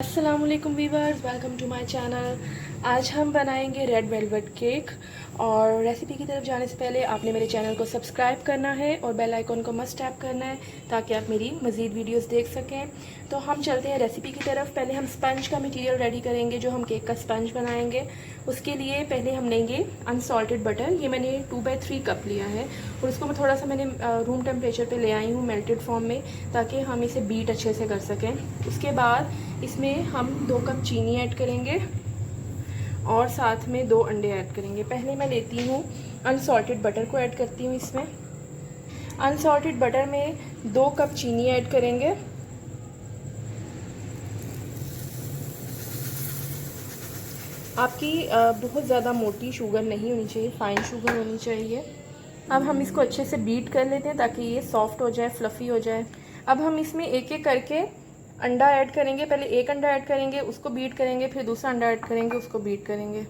अस्सलाम वालेकुम viewers, welcome to my channel. आज हम बनाएंगे रेड वेलवेट केक। और रेसिपी की तरफ जाने से पहले आपने मेरे चैनल को सब्सक्राइब करना है और बेल आइकन को मस्ट टैप करना है ताकि आप मेरी मज़ीद वीडियोस देख सकें। तो हम चलते हैं रेसिपी की तरफ। पहले हम स्पंज का मटेरियल रेडी करेंगे जो हम केक का स्पंज बनाएंगे। उसके लिए पहले हम लेंगे अनसॉल्टेड बटर। ये मैंने 2/3 कप लिया है और उसको मैं थोड़ा सा मैंने रूम टेम्परेचर पे ले आई हूँ मेल्टेड फॉर्म में, ताकि हम इसे बीट अच्छे से कर सकें। उसके बाद इसमें हम 2 कप चीनी ऐड करेंगे और साथ में 2 अंडे ऐड करेंगे। पहले मैं लेती हूँ अनसॉल्टेड बटर को ऐड करती हूँ इसमें। अनसॉल्टेड बटर में 2 कप चीनी ऐड करेंगे। आपकी बहुत ज़्यादा मोटी शुगर नहीं होनी चाहिए, फाइन शुगर होनी चाहिए। अब हम इसको अच्छे से बीट कर लेते हैं ताकि ये सॉफ्ट हो जाए, फ्लफ़ी हो जाए। अब हम इसमें एक एक करके अंडा ऐड करेंगे। पहले एक अंडा ऐड करेंगे, उसको बीट करेंगे, फिर दूसरा अंडा ऐड करेंगे, उसको बीट करेंगे।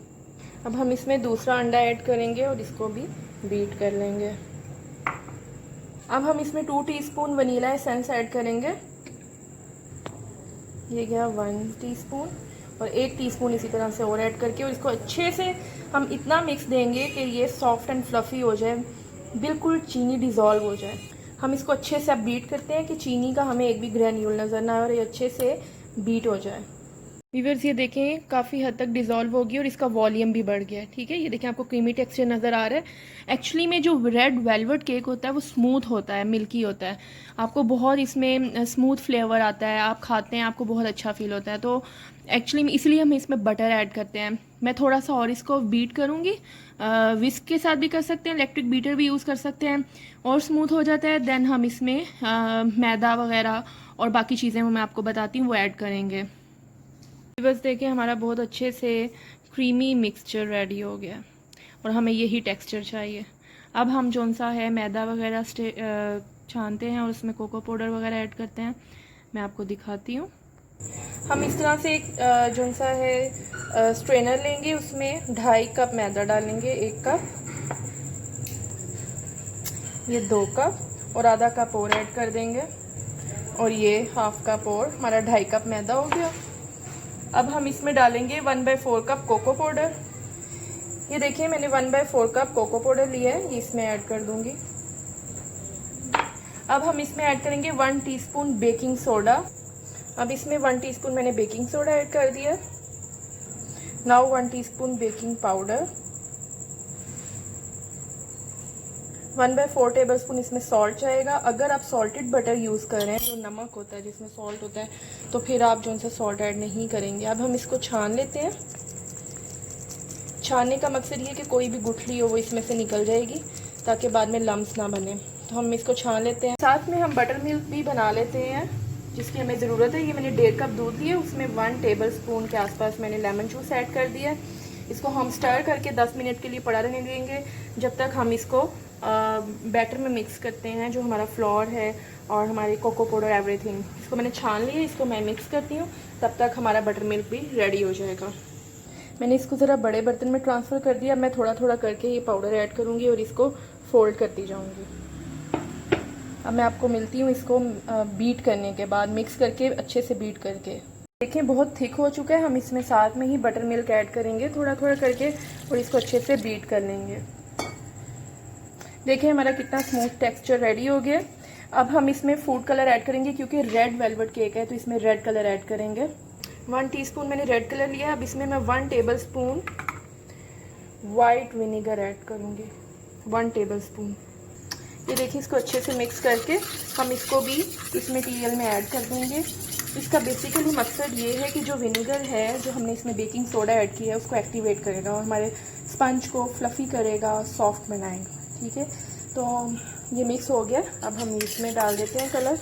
अब हम इसमें दूसरा अंडा ऐड करेंगे और इसको भी बीट कर लेंगे। अब हम इसमें 2 टीस्पून वनीला एसेंस ऐड करेंगे। ये गया 1 टीस्पून और 1 टीस्पून इसी तरह से और ऐड करके, और इसको अच्छे से हम इतना मिक्स देंगे कि ये सॉफ्ट एंड फ्लफ़ी हो जाए, बिल्कुल चीनी डिज़ोल्व हो जाए। हम इसको अच्छे से अब बीट करते हैं कि चीनी का हमें एक भी ग्रैन्यूल नज़र ना आए और ये अच्छे से बीट हो जाए। व्यूअर्स ये देखें काफ़ी हद तक डिज़ोल्व होगी और इसका वॉल्यूम भी बढ़ गया है। ठीक है, ये देखें आपको क्रीमी टेक्सचर नज़र आ रहा है। एक्चुअली में जो रेड वेलवेट केक होता है वो स्मूथ होता है, मिल्की होता है। आपको बहुत इसमें स्मूथ फ्लेवर आता है, आप खाते हैं आपको बहुत अच्छा फील होता है। तो एक्चुअली में इसलिए हम इसमें बटर ऐड करते हैं। मैं थोड़ा सा और इसको बीट करूँगी, विस्क के साथ भी कर सकते हैं, इलेक्ट्रिक बीटर भी यूज़ कर सकते हैं और स्मूथ हो जाता है। देन हम इसमें मैदा वगैरह और बाकी चीज़ें मैं आपको बताती हूँ वो ऐड करेंगे। बस देखिए हमारा बहुत अच्छे से क्रीमी मिक्सचर रेडी हो गया और हमें यही टेक्सचर चाहिए। अब हम जौन सा है मैदा वगैरह छानते हैं और उसमें कोको पाउडर वगैरह ऐड करते हैं। मैं आपको दिखाती हूँ। हम इस तरह से एक जौन सा है स्ट्रेनर लेंगे, उसमें 2.5 कप मैदा डालेंगे, 1 कप, ये 2 कप और आधा कप और ऐड कर देंगे और ये 1/2 कप और हमारा 2.5 कप मैदा हो गया। अब हम इसमें डालेंगे 1/4 कप कोको पाउडर। ये देखिए मैंने 1/4 कप कोको पाउडर लिया है, ये इसमें ऐड कर दूंगी। अब हम इसमें ऐड करेंगे 1 टीस्पून बेकिंग सोडा। अब इसमें 1 टीस्पून मैंने बेकिंग सोडा ऐड कर दिया। Now 1 teaspoon baking powder, 1/4 tablespoon इसमें सॉल्ट जाएगा। अगर आप सॉल्टेड बटर यूज़ कर रहे हैं, जो नमक होता है जिसमें सॉल्ट होता है, तो फिर आप जो सा सॉल्ट ऐड नहीं करेंगे। अब हम इसको छान लेते हैं। छानने का मकसद ये कि कोई भी गुठली हो वो इसमें से निकल जाएगी ताकि बाद में लम्स ना बने। तो हम इसको छान लेते हैं। साथ में हम बटर मिल्क भी बना लेते हैं जिसकी हमें ज़रूरत है। ये मैंने 1.5 कप दूध लिया, उसमें 1 टेबलस्पून के आसपास मैंने लेमन जूस ऐड कर दिया। इसको हम स्टर करके 10 मिनट के लिए पड़ा रहने देंगे जब तक हम इसको बैटर में मिक्स करते हैं, जो हमारा फ्लोर है और हमारे कोको पाउडर एवरीथिंग। इसको मैंने छान लिया, इसको मैं मिक्स करती हूँ, तब तक हमारा बटर मिल्क भी रेडी हो जाएगा। मैंने इसको ज़रा बड़े बर्तन में ट्रांसफ़र कर दिया। मैं थोड़ा थोड़ा करके ये पाउडर ऐड करूँगी और इसको फोल्ड करती जाऊँगी। अब मैं आपको मिलती हूँ इसको बीट करने के बाद, मिक्स करके अच्छे से बीट करके। देखें बहुत थिक हो चुका है। हम इसमें साथ में ही बटर मिल्क ऐड करेंगे थोड़ा थोड़ा करके और इसको अच्छे से बीट कर लेंगे। देखिए हमारा कितना स्मूथ टेक्सचर रेडी हो गया। अब हम इसमें फूड कलर ऐड करेंगे क्योंकि रेड वेलवेट केक है तो इसमें रेड कलर ऐड करेंगे। 1 टीस्पून मैंने रेड कलर लिया। अब इसमें मैं 1 टेबलस्पून वाइट विनेगर ऐड करूँगी, 1 टेबलस्पून। ये देखिए इसको अच्छे से मिक्स करके हम इसको भी इस मटीरियल में ऐड कर देंगे। इसका बेसिकली मकसद ये है कि जो विनेगर है, जो हमने इसमें बेकिंग सोडा ऐड किया है, उसको एक्टिवेट करेगा और हमारे स्पंज को फ्लफ़ी करेगा, सॉफ्ट बनाएगा। ठीक है, तो ये मिक्स हो गया। अब हम इसमें डाल देते हैं कलर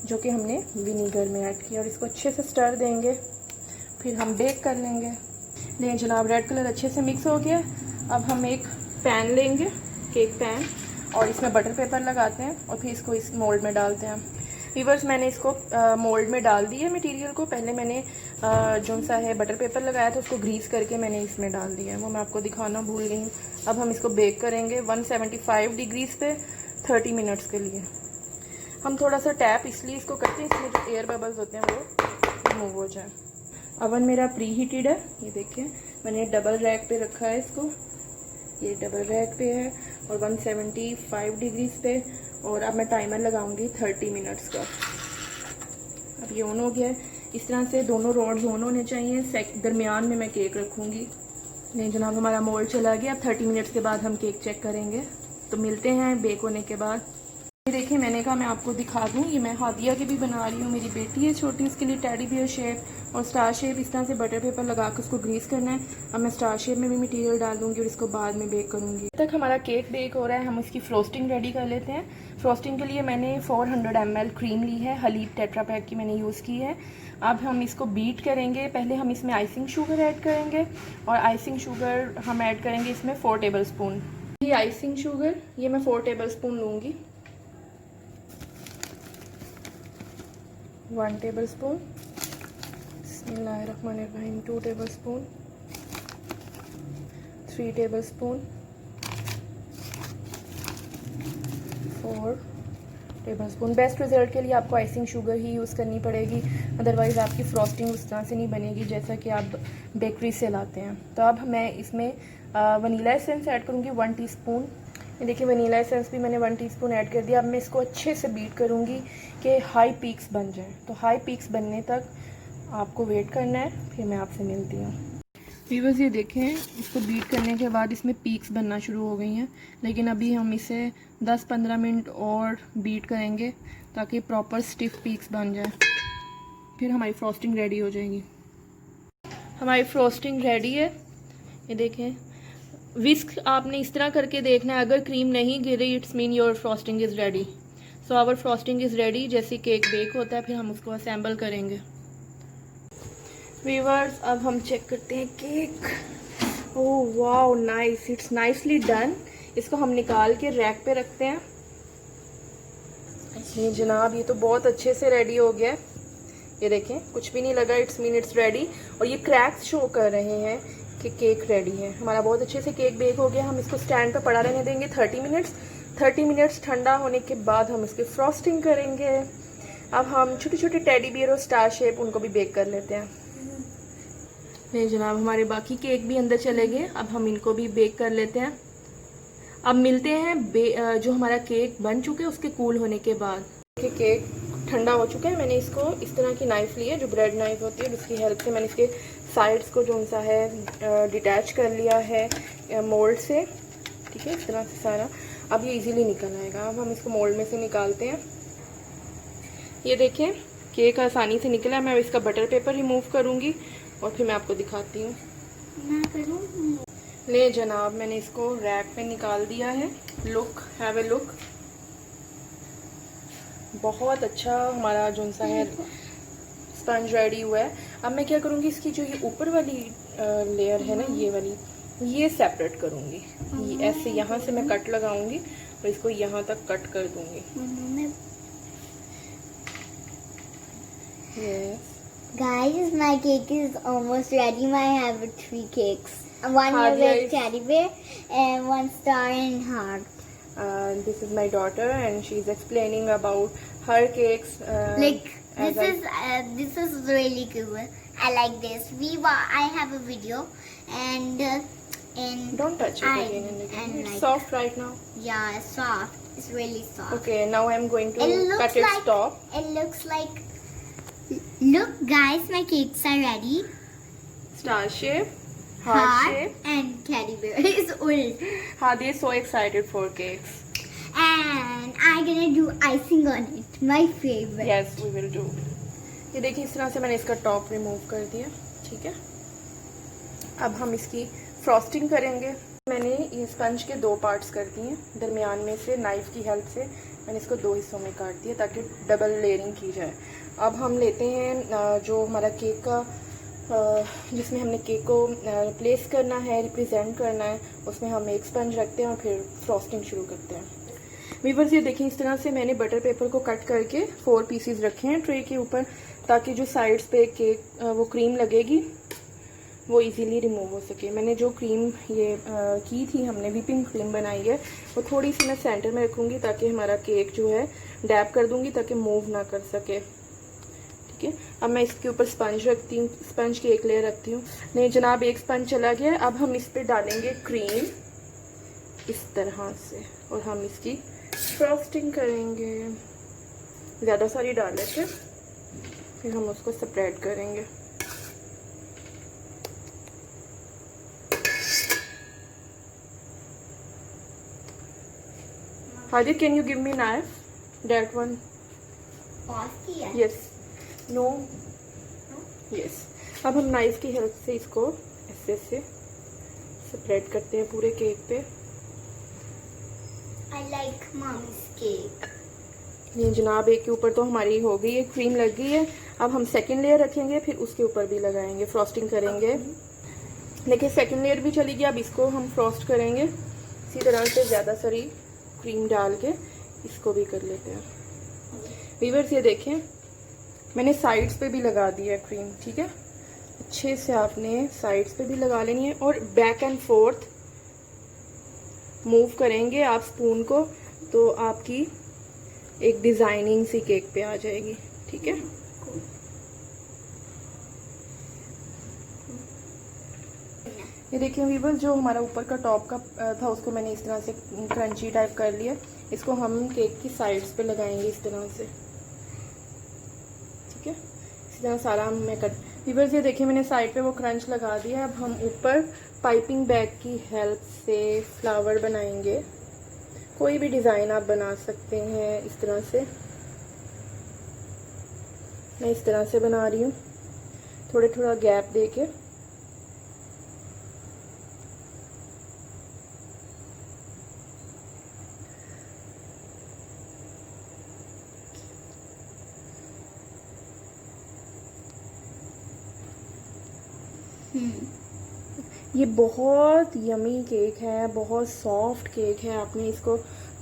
जो कि हमने विनेगर में ऐड किया और इसको अच्छे से स्टर देंगे, फिर हम बेक कर लेंगे। लें जनाब, रेड कलर अच्छे से मिक्स हो गया। अब हम एक पैन लेंगे, केक पैन, और इसमें बटर पेपर लगाते हैं और फिर इसको इस मोल्ड में डालते हैं। व्यूअर्स मैंने इसको मोल्ड में डाल दिया मटेरियल को। पहले मैंने जो सा है बटर पेपर लगाया था उसको ग्रीस करके मैंने इसमें डाल दिया है, वो मैं आपको दिखाना भूल गई हूँ। अब हम इसको बेक करेंगे 175 डिग्रीज पे 30 मिनट्स के लिए। हम थोड़ा सा टैप इसलिए इसको करते हैं, इसमें जो एयर बबल्स होते हैं वो रिमूव हो जाए। ओवन मेरा प्री हीटेड है, ये देखिए मैंने डबल रैक पे रखा है इसको, ये डबल रैक पे है और 175 डिग्रीज पे। और अब मैं टाइमर लगाऊंगी 30 मिनट्स का। अब ये ऑन हो गया है। इस तरह से दोनों रॉड्स ऑन होने चाहिए। दरमियान में मैं केक रखूँगी। नहीं जनाब, हमारा मोल्ड चला गया। अब 30 मिनट्स के बाद हम केक चेक करेंगे, तो मिलते हैं बेक होने के बाद। ये देखिए मैंने कहा मैं आपको दिखा दूँ, ये मैं हादिया की भी बना रही हूँ, मेरी बेटी है छोटी, उसके लिए टेडी बियर शेप और स्टार शेप। इस तरह से बटर पेपर लगा कर उसको ग्रीस करना है। अब मैं स्टार शेप में भी मटेरियल डाल दूँगी और इसको बाद में बेक करूँगी। तब तक हमारा केक बेक हो रहा है, हम इसकी फ्रोस्टिंग रेडी कर लेते हैं। फ्रोस्टिंग के लिए मैंने 400 ml क्रीम ली है, हलीब टेट्रा पैक की मैंने यूज़ की है। अब हम इसको बीट करेंगे। पहले हम इसमें आइसिंग शुगर ऐड करेंगे और आइसिंग शुगर हम ऐड करेंगे इसमें 4 टेबल स्पून। ये आइसिंग शुगर ये मैं 4 टेबल स्पून लूँगी। 1 टेबल स्पून, बिस्मिल्लाहिर्रहमानिर्रहीम, 2 table spoon, 3 table spoon, 4 table spoon. Best result के लिए आपको आइसिंग शुगर ही यूज़ करनी पड़ेगी, अदरवाइज़ आपकी फ्रॉस्टिंग उस तरह से नहीं बनेगी जैसा कि आप बेकरी से लाते हैं। तो अब मैं इसमें वनीला एसेंस ऐड करूँगी 1 टीस्पून। ये देखिए वनीला एसेंस भी मैंने 1 टीस्पून ऐड कर दिया। अब मैं इसको अच्छे से बीट करूँगी कि हाई पीक्स बन जाए। तो हाई पीक्स बनने तक आपको वेट करना है, फिर मैं आपसे मिलती हूँ। व्यूअर्स ये देखें, इसको बीट करने के बाद इसमें पीक्स बनना शुरू हो गई हैं, लेकिन अभी हम इसे 10-15 मिनट और बीट करेंगे ताकि प्रॉपर स्टिफ पीक्स बन जाए, फिर हमारी फ्रॉस्टिंग रेडी हो जाएगी। हमारी फ्रॉस्टिंग रेडी है, ये देखें। विस्क आपने इस तरह करके देखना है, अगर क्रीम नहीं गिर रही it's mean your frosting is ready. So our frosting is ready. जैसे केक बेक होता है फिर हम उसको असेंबल करेंगे। व्यूअर्स अब हम चेक करते हैं cake. Oh wow nice, it's nicely done. इसको हम निकाल के रैक पे रखते हैं। जी जनाब, ये तो बहुत अच्छे से रेडी हो गया है। ये देखें कुछ भी नहीं लगा, इट्स मीन इट्स रेडी। और ये क्रैक्स शो कर रहे हैं कि केक रेडी है। हमारा बहुत अच्छे से केक बेक हो गया। हम इसको स्टैंड पे पड़ा रहने देंगे 30 मिनट्स। 30 मिनट्स ठंडा होने के बाद हम इसकी फ्रॉस्टिंग करेंगे। अब हम छोटे छोटे टेडी बियर और स्टार शेप उनको भी बेक कर लेते हैं। नहीं जनाब, हमारे बाकी केक भी अंदर चले गए, अब हम इनको भी बेक कर लेते हैं। अब मिलते हैं जो हमारा केक बन चुके हैं उसके कूल होने के बाद। केक ठंडा हो चुका है। मैंने इसको इस तरह की नाइफ ली है जो ब्रेड नाइफ होती है, उसकी हेल्प से मैंने इसके साइड्स को जो सा है डिटैच कर लिया है मोल्ड से। ठीक है, इस तरह से सारा अब ये इजीली निकल आएगा। अब हम इसको मोल्ड में से निकालते हैं। ये देखें केक आसानी से निकला है। मैं इसका बटर पेपर रिमूव करूँगी और फिर मैं आपको दिखाती हूँ। ले जनाब, मैंने इसको रैक पे निकाल दिया है। Look, have a look. बहुत अच्छा हमारा जो सा है स्पंज रेडी हुआ है। अब मैं क्या करूँगी, इसकी जो ये ऊपर वाली लेयर है ना, ये वाली, ये सेपरेट करूँगी। ये ऐसे यहाँ से मैं कट लगाऊंगी और इसको यहाँ तक कट कर दूँगी। Yes. Guys, my cake is almost ready. I have 3 cakes. One with teddy bear and 1 star and heart. This is my daughter and she's explaining about her cakes. This is really cool. I like this. I have a video and don't touch it again and again. It's like, soft right now. Yeah, it's soft. It's really soft. Okay, now I'm going to cut its top. It looks like. Look, guys, my cakes are ready. Star shape, heart shape, and teddy bear is old. Hadi is so excited for cakes. And I'm gonna do icing on it. My favorite. Yes, we will do. ये देखिए इस तरह से मैंने इसका top remove कर दिया। ठीक है, अब हम इसकी फ्रॉस्टिंग करेंगे। मैंने ये स्पंज के 2 पार्ट्स कर दिए। दरमियान में से नाइफ़ की हेल्प से मैंने इसको 2 हिस्सों में काट दिया ताकि डबल लेयरिंग की जाए। अब हम लेते हैं जो हमारा केक का जिसमें हमने केक को प्लेस करना है, रिप्रेजेंट करना है, उसमें हम एक स्पंज रखते हैं और फिर फ्रॉस्टिंग शुरू करते हैं। व्यूअर्स ये देखें, इस तरह से मैंने बटर पेपर को कट करके 4 पीसेस रखे हैं ट्रे के ऊपर, ताकि जो साइड्स पे केक वो क्रीम लगेगी वो इजीली रिमूव हो सके। मैंने जो क्रीम ये की थी, हमने व्हिपिंग क्रीम बनाई है, वो थोड़ी सी मैं सेंटर में रखूँगी ताकि हमारा केक जो है डैप कर दूँगी ताकि मूव ना कर सके। ठीक है, अब मैं इसके ऊपर स्पंज रखती हूँ, स्पंज की एक लेयर रखती हूँ। नहीं जनाब, एक स्पंज चला गया। अब हम इस पे डालेंगे क्रीम इस तरह से और हम इसकी फ्रॉस्टिंग करेंगे। ज़्यादा सारी डाल लेते, फिर हम उसको स्प्रेड करेंगे। Hadi, can you give me knife? That one. Yes. No. Yes. अब हम नाइफ की हेल्प से इसको ऐसे ऐसे स्प्रेड करते हैं पूरे केक पे। I like mommy's cake. ये जनाब, एक के ऊपर तो हमारी हो गई है, क्रीम लग गई है। अब हम सेकंड लेयर रखेंगे, फिर उसके ऊपर भी लगाएंगे, फ्रॉस्टिंग करेंगे। देखिए सेकंड लेयर भी चली गई, अब इसको हम फ्रॉस्ट करेंगे इसी तरह से, ज़्यादा सारी क्रीम डाल के इसको भी कर लेते हैं। व्यूअर्स ये देखें, मैंने साइड्स पे भी लगा दी है क्रीम, ठीक है। अच्छे से आपने साइड्स पे भी लगा लेनी है और बैक एंड फोर्थ मूव करेंगे आप स्पून को, तो आपकी एक डिज़ाइनिंग सी केक पे आ जाएगी, ठीक है। ये देखिए व्यूअर्स, जो हमारा ऊपर का टॉप का था उसको मैंने इस तरह से क्रंची टाइप कर लिया। इसको हम केक की साइड्स पे लगाएंगे इस तरह से, ठीक है। इस तरह सारा मैं कर व्यूअर्स, ये देखिए मैंने साइड पे वो क्रंच लगा दिया। अब हम ऊपर पाइपिंग बैग की हेल्प से फ्लावर बनाएंगे। कोई भी डिज़ाइन आप बना सकते हैं इस तरह से। मैं इस तरह से बना रही हूँ, थोड़ा थोड़ा गैप दे के। ये बहुत यमी केक है, बहुत सॉफ्ट केक है। आपने इसको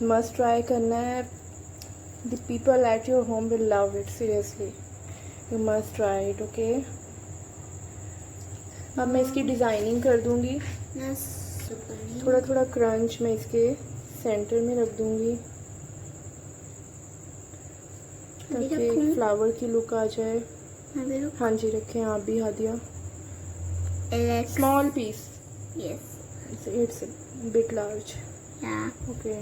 मस्ट ट्राई करना है। The people at your home will love it, seriously you must try it, okay. अब मैं इसकी डिज़ाइनिंग कर दूंगी। थोड़ा थोड़ा क्रंच मैं इसके सेंटर में रख दूंगी ताकि फ्लावर की लुक आ जाए। हाँ जी, रखें आप भी Hadiya. Small piece. Yes. It's a bit large. Yeah. Okay.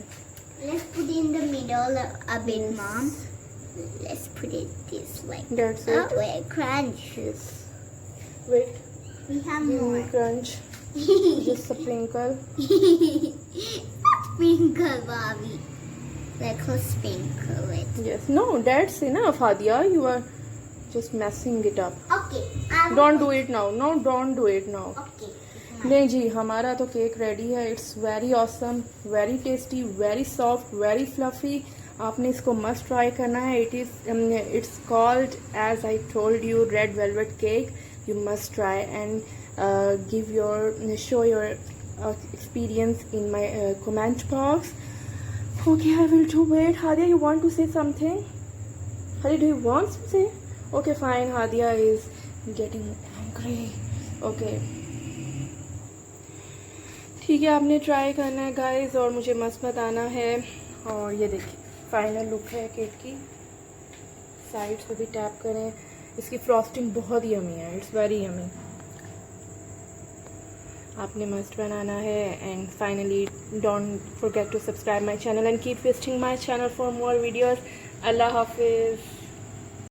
Let's put in the middle a bit, Mom. Let's put it this way. That's it. Oh, wait, crunch. Yes. Wait. We have Give me more. crunch. Just a sprinkle. Sprinkle, Bobby. Let's sprinkle it. Yes. No, that's enough, Hadia. You are just messing it up. Okay. Don't do it now. No, don't do it now. Okay. नहीं जी, हमारा तो cake ready है। It's very awesome, very tasty, very soft, very fluffy. आपने इसको must try करना है। It's called as I told you red velvet cake. You must try and show your experience in my comment box. Okay, I will do it. Hadia, you want to say something? Hadia, do you want to say? Okay, fine. Hadia is getting angry. Okay. ठीक है, आपने try करना है guys और मुझे मस्त बताना है। और ये देखिए फाइनल लुक है केक की। साइड्स पे भी टैप करें। इसकी फ्रॉस्टिंग बहुत यमी है, इट्स वेरी यमी। आपने मस्त बनाना है। And finally don't forget to subscribe my channel and keep visiting my channel for more videos. अल्लाह हाफिज़।